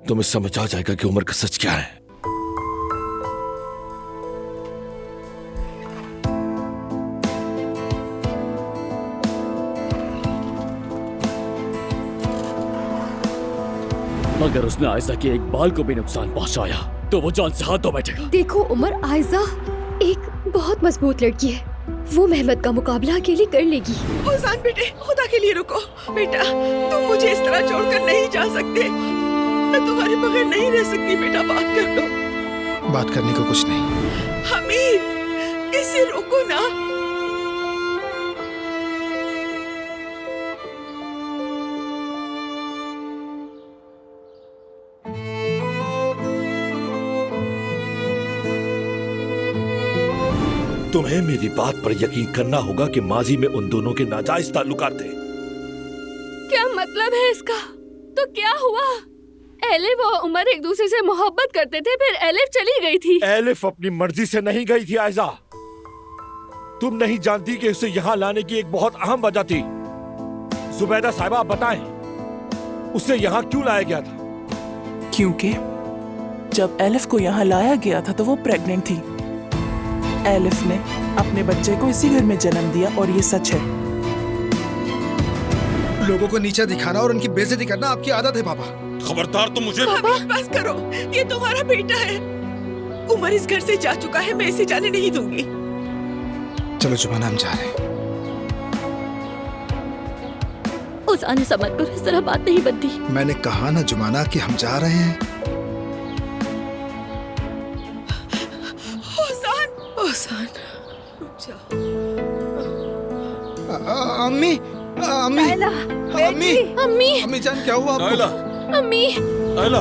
तुम्हें समझ आ जाएगा कि उमर का सच क्या है। अगर उसने आयशा के एक बाल को भी नुकसान पहुंचाया तो वो जान से हाथ धो बैठेगा। देखो उमर, आयशा एक बहुत मजबूत लड़की है, वो मेहमत का मुकाबला अकेली कर लेगी। ओजान बेटे, खुदा के लिए रुको। बेटा, तुम मुझे इस तरह छोड़कर नहीं जा सकते। मैं तुम्हारे बगैर नहीं रह सकती। बेटा, बात कर लो। बात करने को कुछ नहीं। हमीद, इसे रोको ना। तुम्हें मेरी बात पर यकीन करना होगा कि माजी में उन दोनों के नाजायज ताल्लुकात थे। क्या मतलब है इसका? तो क्या हुआ? एलिफ और उमर एक दूसरे से मोहब्बत करते थे, फिर एलिफ चली गई थी। एलिफ अपनी मर्जी से नहीं गई थी आयशा। तुम नहीं जानती कि उसे यहाँ लाने की एक बहुत अहम वजह थी। जुबैदा साहिबा, आप बताएं, उसे यहाँ क्यों लाया गया था? क्योंकि जब एलिफ को यहाँ लाया गया था तो वो प्रेग्नेंट थी। एलिफ ने अपने बच्चे को इसी घर में जन्म दिया और ये सच है। लोगों को नीचा दिखाना और उनकी बेइज्जती करना आपकी आदत है पापा। खबरदार, तुम मुझे बस करो, ये तुम्हारा बेटा है। उमर इस घर से जा चुका है, मैं इसे जाने नहीं दूंगी। चलो जुबाना, हम जा रहे हैं। उस आने समझ कर इस तरह बात नहीं बनती। मैंने कहा ना जुमाना कि हम जा रहे हैं। ओजान, रुक जाओ। अम्मी, अम्मी, अम्मी, अम्मी, अम्मी जान, क्या हुआ आपको? अम्मी, आयला,